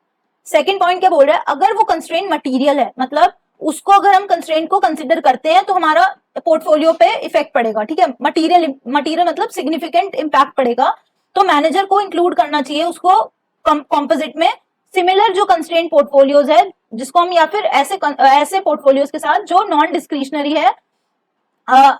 सेकंड पॉइंट क्या बोल रहा है, अगर वो कंस्ट्रेंट मटेरियल है, मतलब उसको अगर हम कंस्ट्रेंट को कंसिडर करते हैं तो हमारा पोर्टफोलियो पे इफेक्ट पड़ेगा, ठीक है। मटेरियल मतलब सिग्निफिकेंट इंपैक्ट पड़ेगा, तो मैनेजर को इंक्लूड करना चाहिए उसको कॉम्पोजिट में सिमिलर जो कंस्ट्रेंट पोर्टफोलियोज है, जिसको हम या फिर ऐसे पोर्टफोलियोज के साथ जो नॉन डिस्क्रिशनरी है,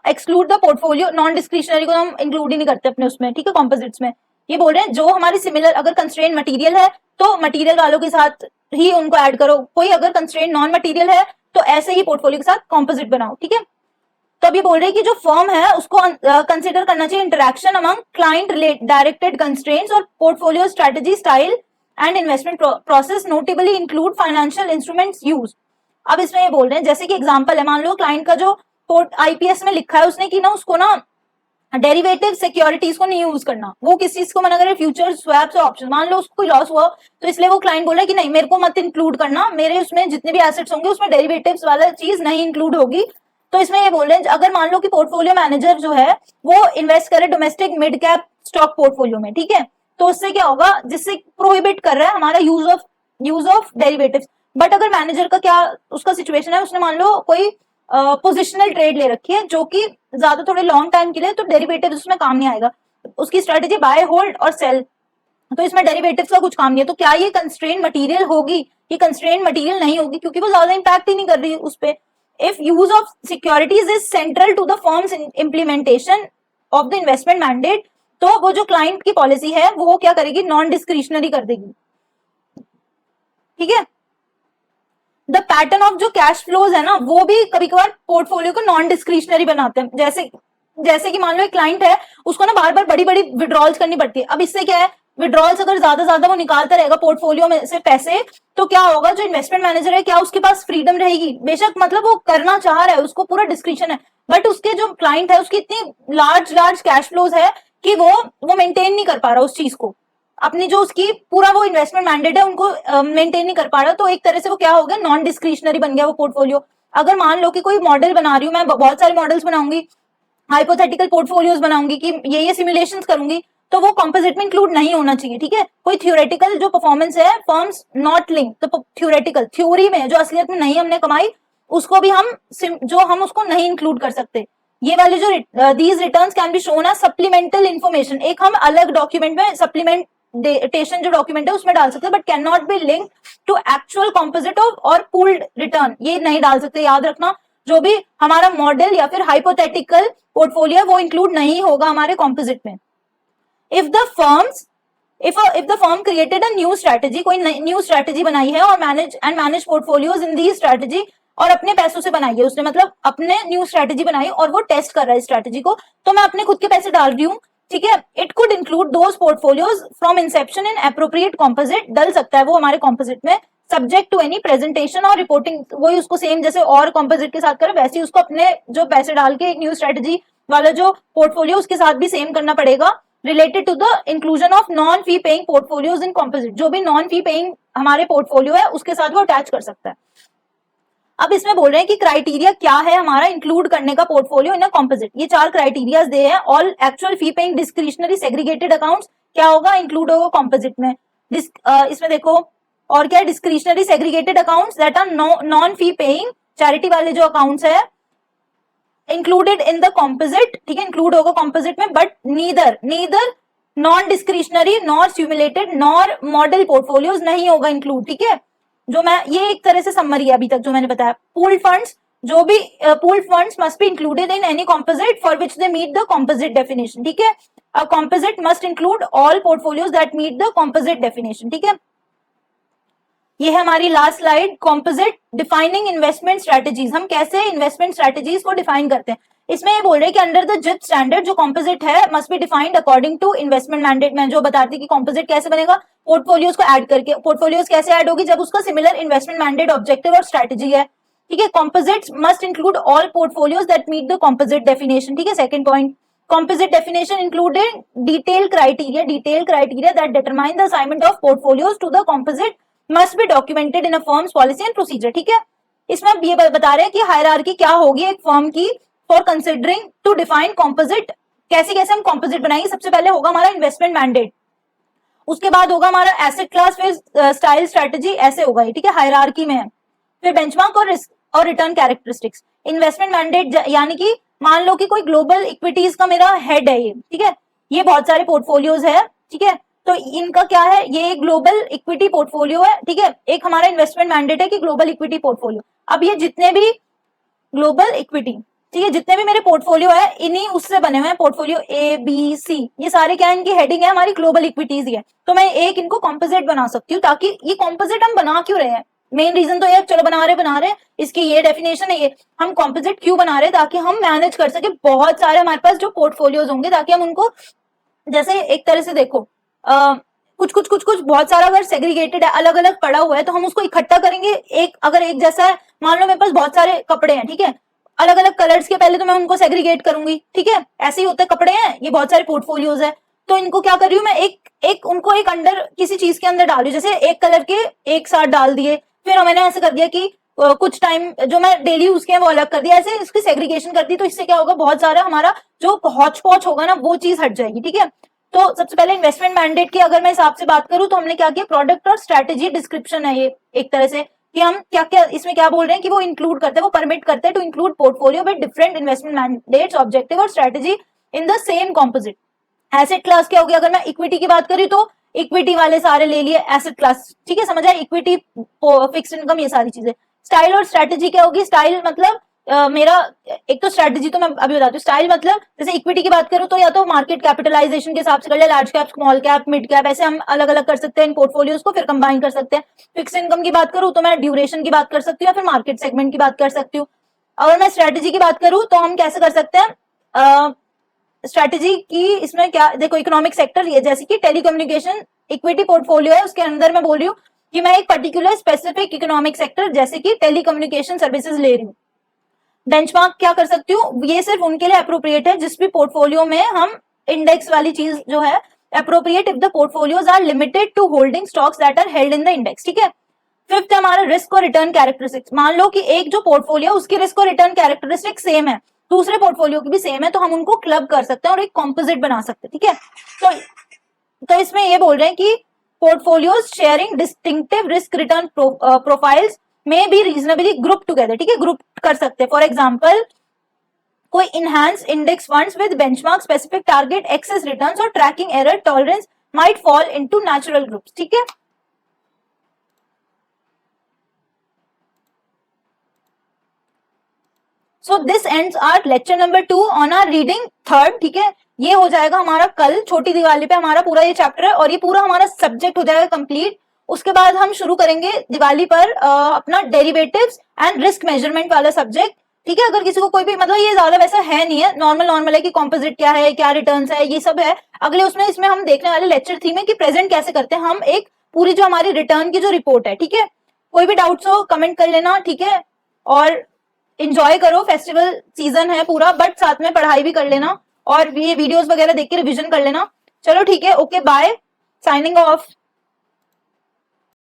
exclude the portfolio, non discretionary को हम इंक्लूड ही नहीं करते अपने उसमें, ठीक है, कॉम्पोजिट्स में। ये बोल रहे हैं जो हमारे सिमिलर, अगर कंस्ट्रेंट मटेरियल है तो मटेरियल वालों के साथ ही उनको ऐड करो, कोई अगर कंस्ट्रेंट नॉन मटेरियल है तो ऐसे ही पोर्टफोलियो के साथ कॉम्पोजिट बनाओ, ठीक है। तो अब ये बोल रहे हैं कि जो फर्म है उसको कंसिडर करना चाहिए interaction among client directed constraints और portfolio strategy style and investment process notably include financial instruments use. अब इसमें ये बोल रहे हैं जैसे कि एग्जांपल है, मान लो क्लाइंट का जो आईपीएस में लिखा है उसने कि ना उसको ना डेरिवेटिव सिक्योरिटीज को नहीं यूज करना, वो किस चीज को मना करे, फ्यूचर स्वैप्स और ऑप्शन। मान लो उसको कोई लॉस हुआ तो इसलिए वो क्लाइंट बोल रहा है कि नहीं मेरे को मत इंक्लूड करना, मेरे उसमें जितने भी एसेट्स होंगे उसमें डेरिवेटिव्स वाला चीज नहीं इंक्लूड होगी। तो इसमें ये बोल रहे हैं अगर मान लो कि पोर्टफोलियो मैनेजर जो है वो इन्वेस्ट करे domestic mid cap stock portfolio में, ठीक है, तो उससे क्या होगा, जिससे प्रोहिबिट कर रहा है हमारा यूज ऑफ डेरिवेटिव्स। बट अगर मैनेजर का क्या उसका सिचुएशन है, उसने मान लो कोई पोजिशनल ट्रेड ले रखी है जो कि ज्यादा थोड़े लॉन्ग टाइम के लिए, तो डेरिवेटिव्स उसमें काम नहीं आएगा, उसकी स्ट्रेटेजी बाय होल्ड और सेल, तो इसमें डेरिवेटिव्स का कुछ काम नहीं है। तो क्या ये कंस्ट्रेंट मटेरियल होगी, ये कंस्ट्रेंट मटेरियल नहीं होगी क्योंकि वो ज्यादा इंपैक्ट ही नहीं कर रही उस पे। If use of securities is central to the firms implementation of the investment mandate, तो वो जो क्लाइंट की पॉलिसी है वो क्या करेगी, नॉन डिस्क्रिशनरी कर देगी, ठीक है। द पैटर्न ऑफ जो कैश फ्लोज है ना वो भी कभी कभार पोर्टफोलियो को नॉन डिस्क्रिशनरी बनाते हैं, जैसे कि मान लो एक क्लाइंट है उसको ना बार बार बड़ी बड़ी विड्रॉल्स करनी पड़ती है। अब इससे क्या है, विड्रॉल्स अगर ज्यादा वो निकालता रहेगा पोर्टफोलियो में से पैसे, तो क्या होगा, जो इन्वेस्टमेंट मैनेजर है क्या उसके पास फ्रीडम रहेगी, बेशक मतलब वो करना चाह रहा है, उसको पूरा डिस्क्रिप्शन है, बट उसके जो क्लाइंट है उसकी इतनी लार्ज कैश फ्लोज है कि वो मेंटेन नहीं कर पा रहा उस चीज को, अपनी जो उसकी पूरा वो इन्वेस्टमेंट मैंडेट है उनको मेंटेन नहीं कर पा रहा, तो एक तरह से वो क्या हो गया, नॉन डिस्क्रिशनरी बन गया वो पोर्टफोलियो। अगर मान लो कि कोई मॉडल बना रही हूँ मैं, बहुत सारे मॉडल्स बनाऊंगी, हाइपोथेटिकल पोर्टफोलियोज बनाऊंगी कि ये सिमुलेशंस करूंगी, तो वो कॉम्पोजिट में इंक्लूड नहीं होना चाहिए, ठीक है। कोई थ्योरेटिकल जो परफॉर्मेंस है, फर्म्स नॉट लिंक, तो थ्योरेटिकल थ्योरी में जो असलियत में नहीं हमने कमाई उसको भी हम उसको नहीं इंक्लूड कर सकते। ये वाले जो these returns can be shown as supplemental information, एक हम अलग डॉक्यूमेंट में सप्लीमेंटेशन जो डॉक्यूमेंट है उसमें डाल सकते हैं, but can not be link to actual composite और पूल्ड रिटर्न, ये नहीं डाल सकते। याद रखना जो भी हमारा मॉडल या फिर हाइपोथेटिकल पोर्टफोलियो वो इंक्लूड नहीं होगा हमारे कॉम्पोजिट में। If the firm created a new strategy, कोई न्यू स्ट्रेटेजी बनाई है और मैनेज पोर्टफोलियोज इन दी स्ट्रेटेजी, और अपने पैसों से बनाई है उसने, मतलब अपने न्यू स्ट्रेटेजी बनाई और वो टेस्ट कर रहा है स्ट्रेटेजी को, तो मैं अपने खुद के पैसे डाल रही हूँ, ठीक है। It could include those portfolios from inception in appropriate composite, डल सकता है वो हमारे कॉम्पोजिट में, सब्जेक्ट टू एनी प्रेजेंटेशन और रिपोर्टिंग, वही उसको सेम जैसे और कॉम्पोजिट के साथ करे वैसे ही उसको अपने जो पैसे डाल के एक न्यू स्ट्रेटेजी वाला जो पोर्टफोलियो उसके साथ भी सेम करना पड़ेगा, related to the inclusion of non fee paying portfolios in composite, जो भी नॉन फी पेइंग हमारे पोर्टफोलियो है उसके साथ वो अटैच कर सकता है। अब इसमें बोल रहे हैं कि क्राइटेरिया क्या है हमारा इंक्लूड करने का पोर्टफोलियो इन अ कॉम्पोजिट। ये 4 क्राइटेरियाज दे हैं। All actual fee paying discretionary segregated accounts क्या होगा, इंक्लूड होगा कॉम्पोजिट में। इसमें देखो और क्या है, discretionary segregated accounts that are non fee paying, charity वाले जो अकाउंट्स है इंक्लूडेड इन द कॉम्पोजिट, ठीक है, इंक्लूड होगा कॉम्पोजिट में, but neither non discretionary nor simulated nor model portfolios नहीं होगा इंक्लूड, ठीक है। जो मैं ये एक तरह से समरी है अभी तक जो मैंने बताया। पूल्ड फंड्स, जो भी pooled funds must be included in any composite for which they meet the composite definition, ठीक है। A composite must include all portfolios that meet the composite definition, ठीक है। ये है हमारी last slide, composite defining investment strategies. हम कैसे इन्वेस्टमेंट स्ट्रेटेजीज को डिफाइन करते हैं। इसमें ये बोल रहे हैं कि अंडर द जिप स्टैंडर्ड जो कॉम्पोजिट है must be defined according to investment mandate. में जो बताती है कि कॉम्पोजिट कैसे बनेगा, पोर्टफोलियोज को ऐड करके। पोर्टफोलियोज कैसे ऐड होगी, जब उसका सिमिलर इन्वेस्टमेंट मैंडेट, ऑब्जेक्टिव और स्ट्रेटेजी है, ठीक है। Composites must include all portfolios that meet the composite definition, ठीक है। Second point, composite definition included detail criteria that determine the assignment of portfolios to the composite must be documented in a firms policy and procedure, ठीक है। इसमें अब ये बता रहे हैं कि हायरार्की क्या होगी एक फर्म की for considering to define composite. कैसे कैसे हम कॉम्पोजिट बनाएंगे, सबसे पहले होगा हमारा इन्वेस्टमेंट मैंडेट, उसके बाद होगा हमारा एसेट क्लास, फिर स्टाइल स्ट्रेटेजी, ऐसे होगा ये, ठीक है, हायरार्की में है। फिर बेंचमार्क और रिस्क और रिटर्न कैरेक्टरिस्टिक्स। इन्वेस्टमेंट मैंडेट यानी कि मान लो कि कोई ग्लोबल इक्विटीज का मेरा हेड है ये, ठीक है, ये बहुत सारे पोर्टफोलियोज है, ठीक है, तो इनका क्या है, ये ग्लोबल इक्विटी पोर्टफोलियो है, ठीक है। एक हमारा इन्वेस्टमेंट मैंडेट है कि ग्लोबल इक्विटी पोर्टफोलियो। अब ये जितने भी ग्लोबल इक्विटी, ठीक है, जितने भी मेरे पोर्टफोलियो है इन्हीं उससे बने हुए हैं पोर्टफोलियो ए बी सी, ये सारे क्या है, इनकी हेडिंग है हमारी ग्लोबल इक्विटीज ही है। तो मैं एक इनको कॉम्पोजिट बना सकती हूँ। ताकि ये कॉम्पोजिट हम बना क्यों रहे हैं, मेन रीजन तो ये, चलो बना रहे इसकी ये डेफिनेशन है, ये हम कॉम्पोजिट क्यों बना रहे हैं, ताकि हम मैनेज कर सके बहुत सारे हमारे पास जो पोर्टफोलियोज होंगे, ताकि हम उनको जैसे एक तरह से देखो कुछ बहुत सारा अगर सेग्रीगेटेड है, अलग अलग पड़ा हुआ है, तो हम उसको इकट्ठा करेंगे। एक अगर एक जैसा है, मान लो मेरे पास बहुत सारे कपड़े हैं, ठीक है, अलग अलग कलर्स के, पहले तो मैं उनको सेग्रीगेट करूंगी, ठीक है, ऐसे ही होते कपड़े हैं, ये बहुत सारे पोर्टफोलियोज है, तो इनको क्या कर रही हूँ मैं, एक उनको एक अंडर किसी चीज के अंदर डाल रही हूँ। जैसे एक कलर के एक साथ डाल दिए, फिर मैंने ऐसे कर दिया कि कुछ टाइम जो मैं डेली यूज के हैं वो अलग कर दिया, ऐसे इसकी सेग्रीगेशन कर दी। तो इससे क्या होगा, बहुत सारा हमारा जो हौच पौच होगा ना वो चीज हट जाएगी, ठीक है। तो सबसे पहले इन्वेस्टमेंट मैंडेट की अगर मैं हिसाब से बात करूं तो हमने क्या किया, प्रोडक्ट और स्ट्रेटेजी डिस्क्रिप्शन है ये एक तरह से, कि हम क्या क्या इसमें क्या बोल रहे हैं कि वो इंक्लूड करते हैं, वो परमिट करते हैं to include portfolio with different investment mandates, objective और strategy in the same composite. Asset class क्या हो गया, अगर मैं इक्विटी की बात करी तो इक्विटी वाले सारे ले लिए एसेट क्लास, ठीक है, समझ आए, इक्विटी, फिक्स्ड इनकम, ये सारी चीजें। स्टाइल और स्ट्रेटेजी क्या होगी, स्टाइल मतलब मेरा एक तो स्ट्रेटेजी तो मैं अभी बताती हूँ, स्टाइल मतलब जैसे इक्विटी की बात करूं तो या तो मार्केट कैपिटलाइजेशन के हिसाब से कर लिया, large cap, small cap, mid cap, ऐसे हम अलग अलग कर सकते हैं इन पोर्टफोलियोज को, फिर कंबाइन कर सकते हैं। फिक्स इनकम की बात करूं तो मैं ड्यूरेशन की बात कर सकती हूँ या फिर मार्केट सेगमेंट की बात कर सकती हूँ। अगर मैं स्ट्रेटेजी की बात करूं तो हम कैसे कर सकते हैं, स्ट्रेटेजी की इसमें क्या देखो, इकोनॉमिक सेक्टर ये जैसे कि टेलीकम्युनिकेशन इक्विटी पोर्टफोलियो है, उसके अंदर मैं बोल रही हूँ कि मैं एक पर्टिकुलर स्पेसिफिक इकोनॉमिक सेक्टर जैसे कि टेलीकम्युनिकेशन सर्विसेज ले रही हूँ। बेंचमार्क क्या कर सकती हूँ, ये सिर्फ उनके लिए अप्रोप्रिएट है जिस भी पोर्टफोलियो में हम इंडेक्स वाली चीज जो है, appropriate if the portfolios are limited to holding stocks that are held in the index, ठीक है। फिफ्थ हमारा रिस्क और रिटर्न कैरेक्टरिस्टिक्स। मान लो कि एक जो पोर्टफोलियो उसकी रिस्क और रिटर्न कैरेक्टरिस्टिक सेम है, दूसरे पोर्टफोलियो की भी सेम है, तो हम उनको क्लब कर सकते हैं और एक कॉम्पोजिट बना सकते हैं, ठीक है। तो इसमें ये बोल रहे हैं कि portfolios sharing distinctive risk return profiles में बी रीजनेबली ग्रुप टुगेदर, ठीक है, ग्रुप कर सकते हैं। फॉर एग्जाम्पल कोई enhance index funds with benchmark specific target excess returns और tracking error tolerance might fall into natural groups, ठीक है। So this ends our lecture number 2 on our reading third, ठीक है। ये हो जाएगा हमारा कल छोटी दिवाली पे हमारा पूरा ये चैप्टर है और ये पूरा हमारा सब्जेक्ट हो जाएगा कंप्लीट। उसके बाद हम शुरू करेंगे दिवाली पर अपना डेरिवेटिव्स एंड रिस्क मेजरमेंट वाला सब्जेक्ट, ठीक है। अगर किसी को कोई भी मतलब ये ज्यादा वैसा है नहीं है, नॉर्मल है कि कॉम्पोजिट क्या है, क्या रिटर्न्स है, ये सब है अगले इसमें हम देखने वाले लेक्चर थीम है कि प्रेजेंट कैसे करते हैं हम एक पूरी जो हमारी रिटर्न की जो रिपोर्ट है, ठीक है। कोई भी डाउट्स हो कमेंट कर लेना, ठीक है, और एंजॉय करो, फेस्टिवल सीजन है पूरा, बट साथ में पढ़ाई भी कर लेना और ये वीडियोस वगैरह देख के रिवीजन कर लेना। चलो ठीक है, ओके बाय, साइनिंग ऑफ।